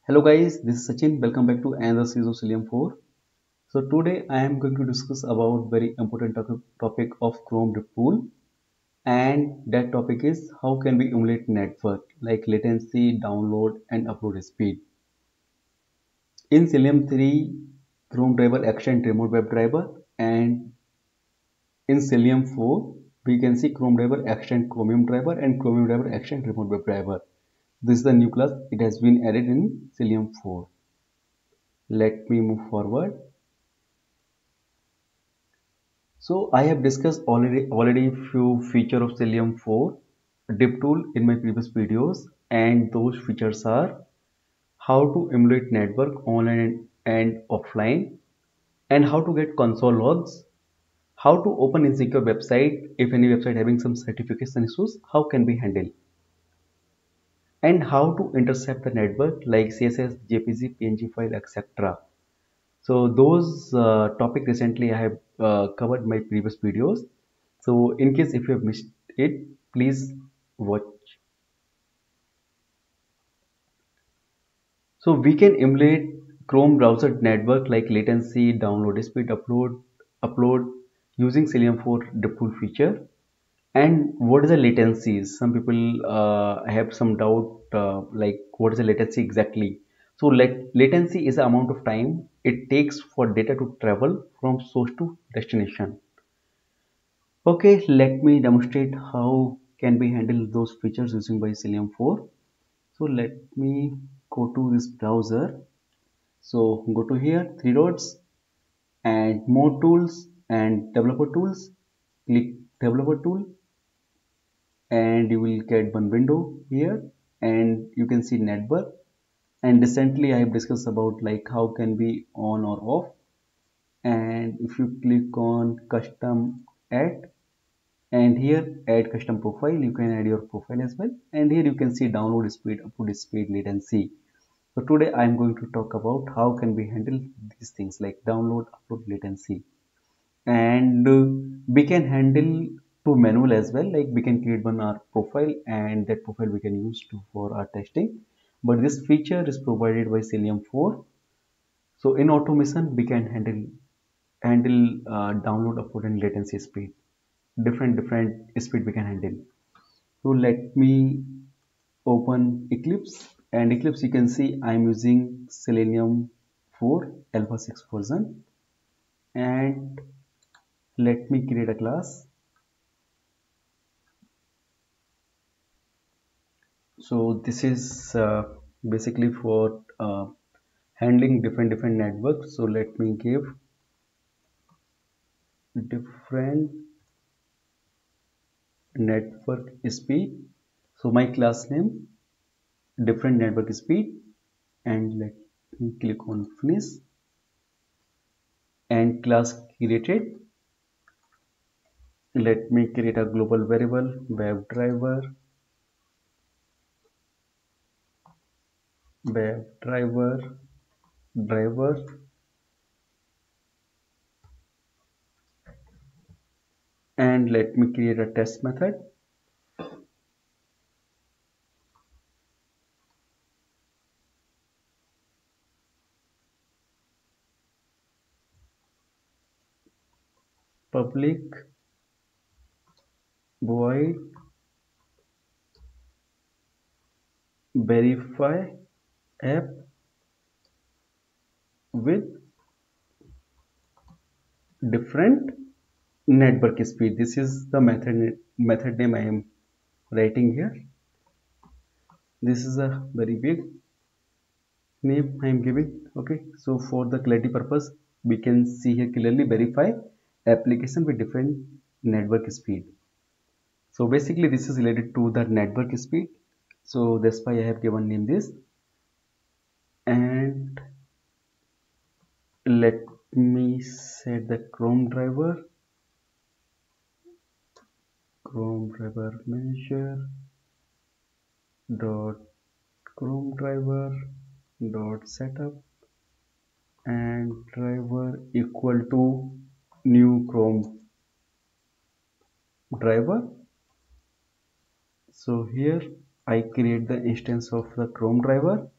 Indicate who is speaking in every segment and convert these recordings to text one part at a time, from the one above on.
Speaker 1: Hello guys, this is Sachin. Welcome back to another series of Cilium 4. So today I am going to discuss about very important topic of Chrome Rip Tool, and that topic is how can we emulate network like latency, download and upload speed. In Cilium 3, Chrome driver extend remote web driver, and in Cilium 4 we can see Chrome driver extend Chromium driver and Chromium driver extend remote web driver. This is the new class. It has been added in Cilium 4. Let me move forward. So I have discussed already few feature of Cilium 4 dip tool in my previous videos, and those features are how to emulate network online and offline, and how to get console logs, how to open insecure website if any website having some certification issues, how can we handle, and how to intercept the network like CSS, JPG, PNG file, etc. So those topic recently I have covered my previous videos. So in case if you have missed it, please watch. So we can emulate Chrome browser network like latency, download speed, upload using Cilium 4 DevTool feature. And what is the latency? Some people have some doubt like what is the latency exactly. So latency is the amount of time it takes for data to travel from source to destination. Okay, let me demonstrate how can we handle those features using by Cilium 4. So let me go to this browser. So go to here, three dots, and more tools and developer tools. Click developer tool, and you will get one window here, and you can see network. And recently I have discussed about like how can be on or off. And if you click on custom add, and here add custom profile, you can add your profile as well, and here you can see download speed, upload speed, latency. So today I am going to talk about how can we handle these things like download, upload, latency. And we can handle to manual as well, like we can create one our profile, and that profile we can use to for our testing. But this feature is provided by Cilium 4. So in automation we can handle download, upload and latency speed, different speed we can handle. So let me open Eclipse, and Eclipse you can see I'm using Selenium 4 Alpha 6 version, and let me create a class. So this is basically for handling different networks. So let me give different network speed. So my class name different network speed, and let me click on finish, and class created. Let me create a global variable web driver driver, and let me create a test method. Public void verify app with different network speed. This is the method name I am writing here. This is a very big name I am giving. Okay, so for the clarity purpose, we can see here clearly verify application with different network speed. So basically this is related to the network speed. So that's why I have given name this. And let me set the Chrome driver measure dot Chrome driver dot setup, and driver equal to new Chrome driver. So here I create the instance of the Chrome driver,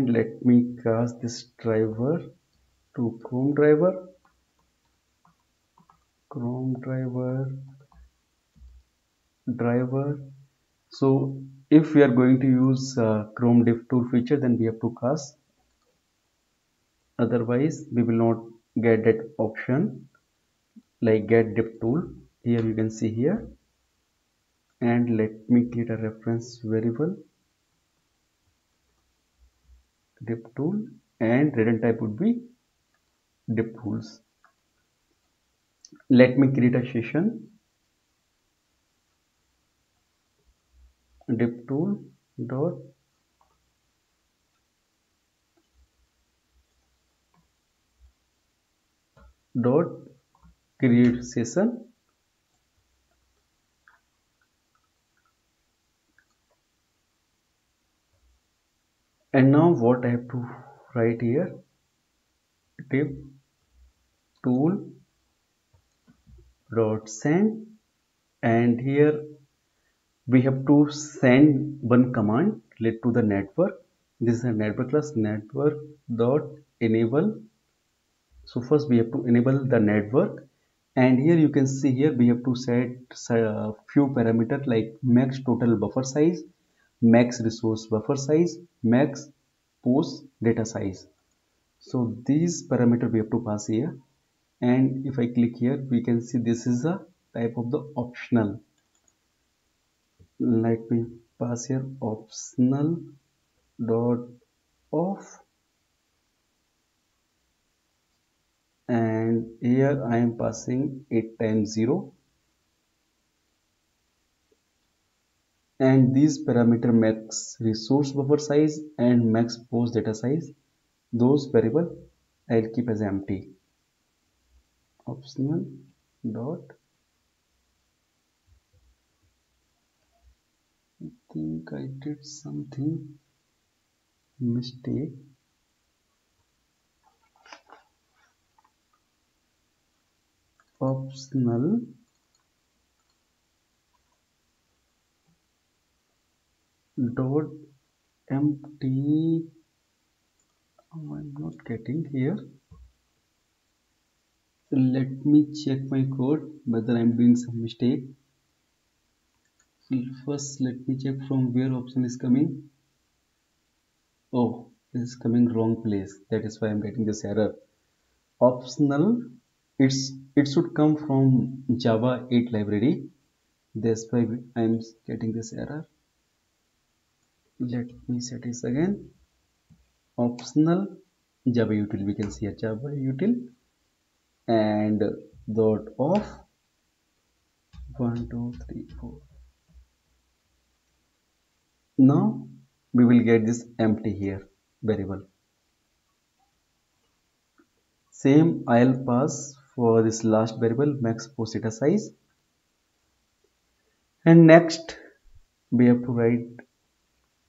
Speaker 1: and let me cast this driver to Chrome driver, Chrome driver. So if we are going to use Chrome diff tool feature, then we have to cast, otherwise we will not get that option like get diff tool. Here you can see here, and let me create a reference variable diff tool, and return type would be diff tools. Let me create a session diff tool dot create session, and now what I have to write here, diff tool dot send, and here we have to send one command related to the network. This is a network class, network dot enable. So first we have to enable the network, and here you can see here we have to set few parameters like max total buffer size, max resource buffer size, max post data size. So these parameters we have to pass here, and if I click here we can see this is a type of the optional. Let me pass here optional dot off, and here I am passing 8 times 0, and these parameter max resource buffer size and max post data size, those variable I'll keep as empty. Optional dot, I think I did something mistake. Optional dot empty. Oh, I'm not getting here. Let me check my code whether I'm doing some mistake. First let me check from where option is coming. Oh, this is coming wrong place, that is why I'm getting this error. Optional, it should come from Java 8 library, that's why I'm getting this error. Let me set this again. Optional Java util, we can see a Java util, and dot off 1 2 3 4. Now we will get this empty here variable. Same I'll pass for this last variable max post data size, and next we have to write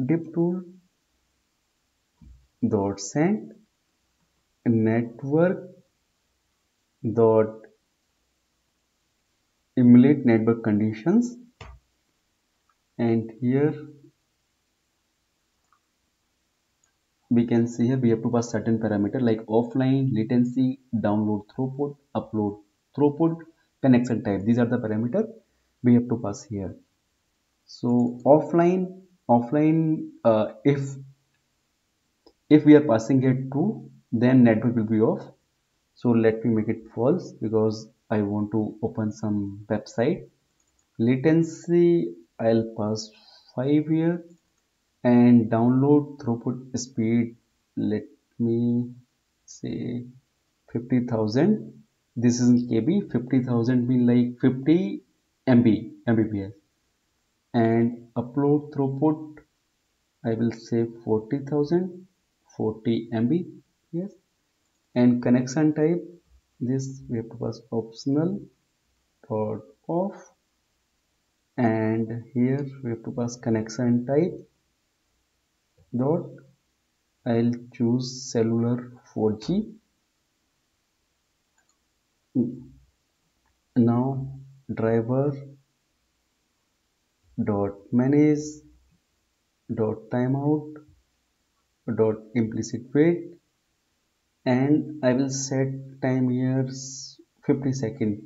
Speaker 1: diff tool dot send network dot emulate network conditions, and here we can see here we have to pass certain parameter like offline, latency, download throughput, upload throughput, connection type. These are the parameter we have to pass here. So offline, if we are passing it true, then network will be off. So let me make it false because I want to open some website. Latency I'll pass 5 here, and download throughput speed, let me say 50,000. This is in KB. 50,000 mean like 50 Mbps, and upload throughput I will say 40,000, 40 Mbps, and connection type, this we have to pass optional dot off, and here we have to pass connection type dot, I'll choose cellular 4G. Now driver dot manage dot timeout dot implicit wait, and I will set time here 50 seconds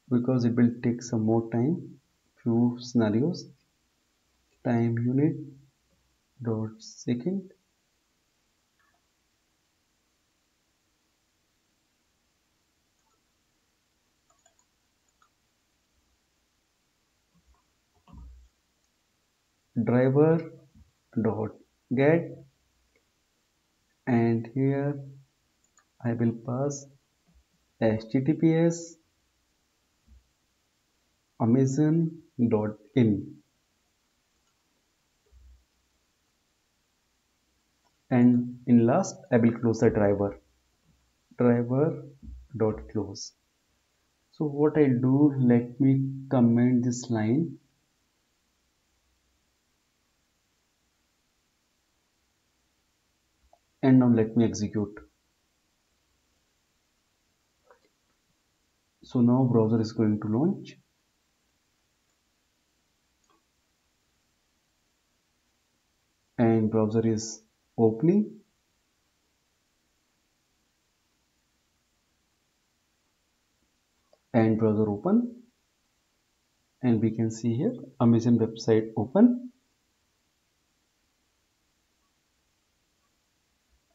Speaker 1: because it will take some more time. Few scenarios. Time unit dot second, driver dot get, and here I will pass https amazon.in, and in last I will close the driver.close. So what I'll do, let me comment this line, and now let me execute. So now browser is going to launch, and browser is opening, and browser open, and we can see here Amazon website open,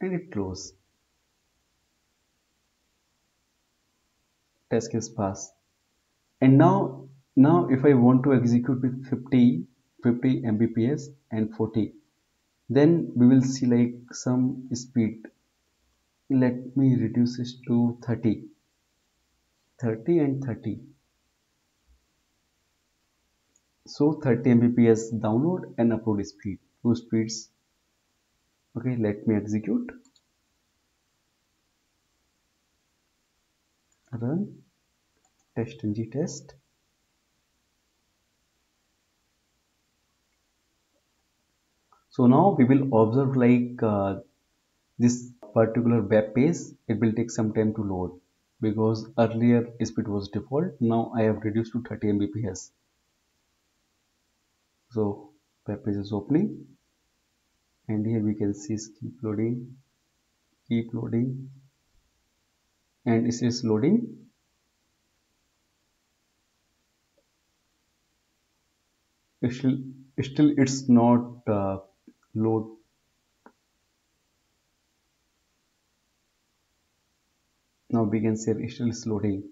Speaker 1: and it close. Test case pass. And now if I want to execute with 50 Mbps and 40, then we will see like some speed. Let me reduce this to 30 and 30. So 30 Mbps download and upload speed, two speeds. Okay, let me execute, run test ng test. So now we will observe like this particular web page, it will take some time to load because earlier speed was default. Now I have reduced to 30 Mbps. So web page is opening, and here we can see keep loading, and it is loading. Still it's not load. Now we can see it still is loading.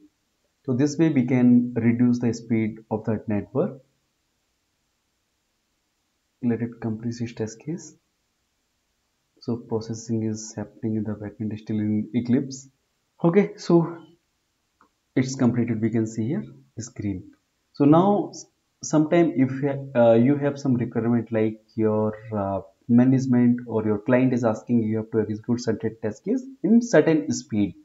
Speaker 1: So this way we can reduce the speed of that network. Let it complete its test case. So processing is happening in the backend, still in Eclipse. Okay, so it's completed. We can see here is green. So now sometime if you have some requirement like your management or your client is asking you have to execute certain test case in certain speed.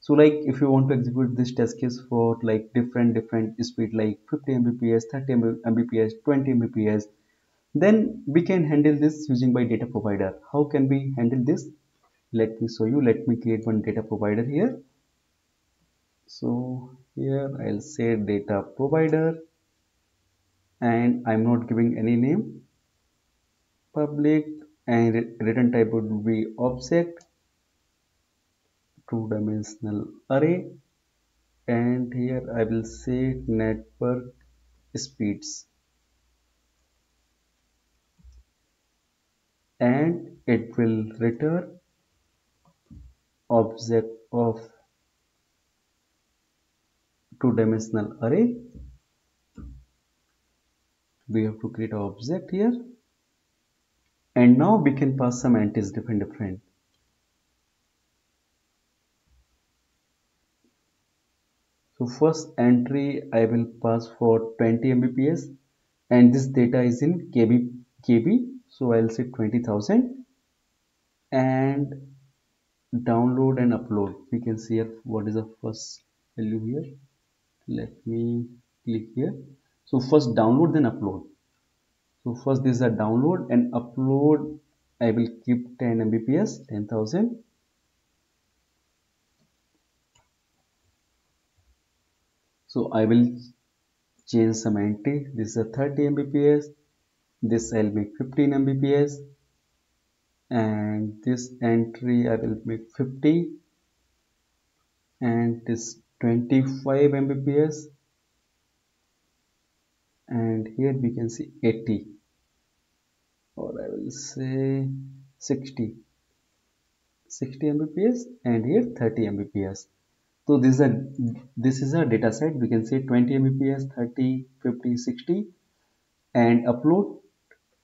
Speaker 1: So like if you want to execute this test case for like different speed like 50 Mbps, 30 Mbps, 20 Mbps, then we can handle this using by data provider. How can we handle this? Let me show you. Let me create one data provider here. So here I'll say data provider, and I'm not giving any name, public, and return type would be object, two-dimensional array, and here I will say network speeds, and it will return object of two-dimensional array. We have to create an object here, and now we can pass some entries different. So first entry I will pass for 20 Mbps, and this data is in KB, so I'll say 20,000, and download and upload. We can see here what is the first value here. Let me click here. So first download, then upload. So first this is a download, and upload I will keep 10 Mbps, 10,000. So I will change some entry. This is a 30 Mbps. This I'll make 15 Mbps. and this entry I will make 50, and this 25 Mbps, and here we can see 80, or I will say 60 Mbps, and here 30 Mbps. So this is a data set. We can say 20 Mbps, 30, 50, 60, and upload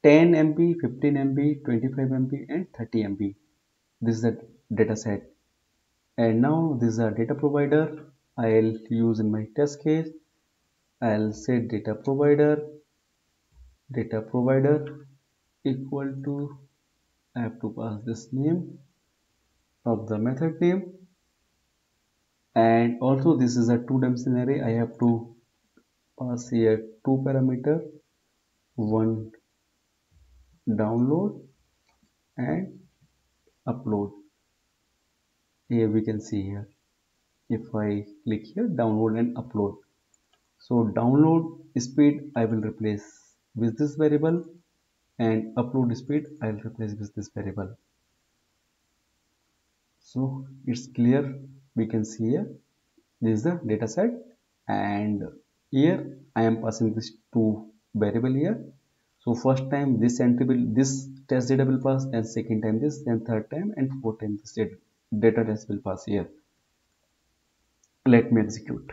Speaker 1: 10 MB, 15 MB, 25 MB, and 30 MB. This is the data set. And now this is a data provider. I'll use in my test case. I'll say data provider equal to, I have to pass this name of the method name, and also this is a two-dimensional array. I have to pass here two parameter, one download and upload. Here we can see here, if I click here, download and upload. So download speed I will replace with this variable, and upload speed I will replace with this variable. So it's clear. We can see here, this is the data set, and here I am passing this two variable here. So first time this entry will, this test data will pass, and second time this, and third time and fourth time this data test will pass here. Let me execute.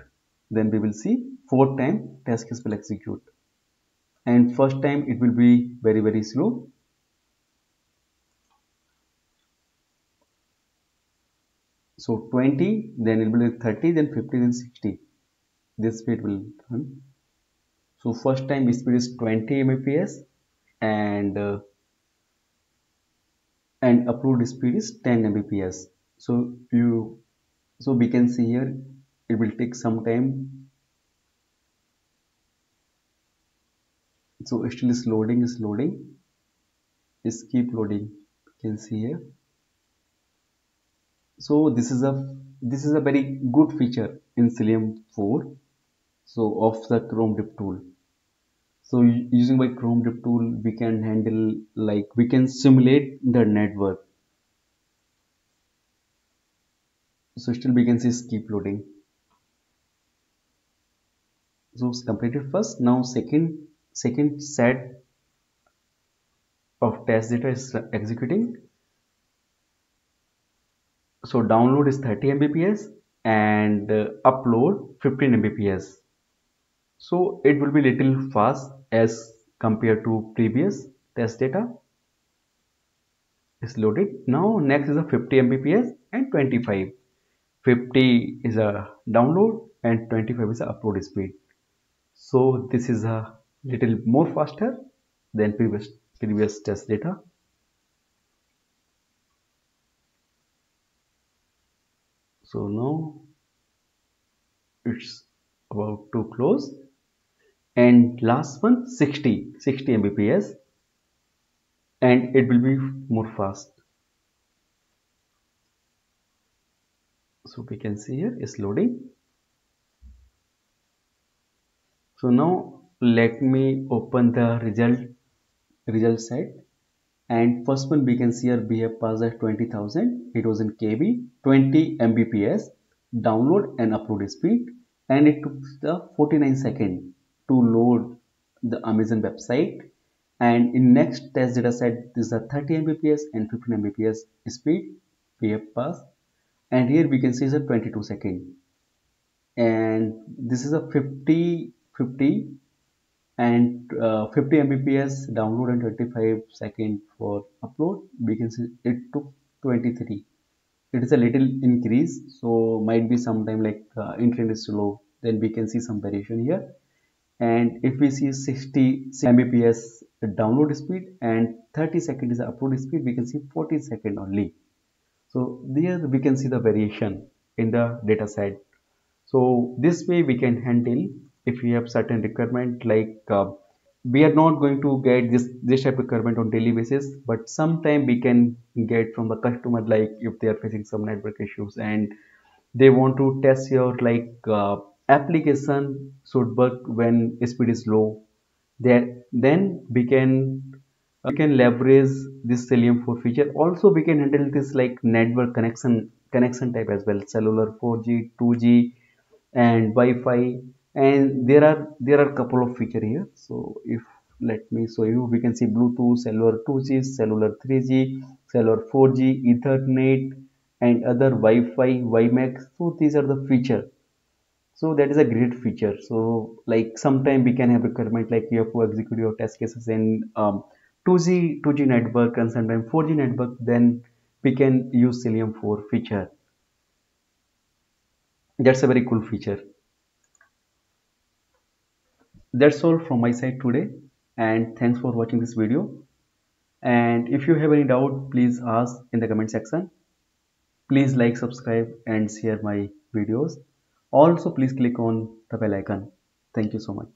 Speaker 1: Then we will see fourth time test case will execute, and first time it will be very slow. So 20, then it will be 30, then 50, then 60. This speed will run. So first time speed is 20 Mbps, and upload speed is 10 Mbps. So we can see here it will take some time. So still is loading, is keep loading. You can see here. So this is a very good feature in Cilium 4, so of the Chrome Diff tool. So using by Chrome Diff tool, we can handle, like, we can simulate the network. So still we can see keep loading. So it's completed first. Now second set of test data is executing. So download is 30 Mbps, and upload 15 Mbps. So it will be little fast as compared to previous test data. Is loaded. Now next is a 50 Mbps and 25. 50 is a download and 25 is a upload speed. So this is a little more faster than previous test data. So now it's about to close, and last one 60 Mbps, and it will be more fast. So we can see here is loading. So now let me open the result set, and first one we can see here we have passed at 20,000. It was in KB, 20 Mbps download and upload speed, and it took the 49 seconds to load the Amazon website. And in next test data set, this is a 30 Mbps and 15 Mbps speed we have passed, and here we can see is a 22 second, and this is a 50 and 50 Mbps download and 25 second for upload. We can see it took 23. It is a little increase, so might be sometime like internet is slow, then we can see some variation here. And if we see 60 Mbps download speed and 30 second is the upload speed, we can see 40 second only. So there we can see the variation in the data set. So this way we can handle if we have certain requirement, like we are not going to get this type of requirement on daily basis, but sometime we can get from the customer, like if they are facing some network issues and they want to test your application should work when speed is low, then we can We can leverage this Cilium 4 feature. Also, we can handle this like network connection type as well, cellular 4G, 2G, and Wi-Fi. And there are couple of feature here. So if let me show you, we can see Bluetooth, cellular 2G, cellular 3G, cellular 4G, Ethernet, and other Wi-Fi, WiMAX. So these are the feature. So that is a great feature. So like sometime we can have requirement like you have to execute your test cases in 2G network and sometimes 4G network, then we can use Cilium 4 feature. That's a very cool feature. That's all from my side today, and thanks for watching this video. And if you have any doubt, please ask in the comment section. Please like, subscribe, and share my videos. Also, please click on the bell icon. Thank you so much.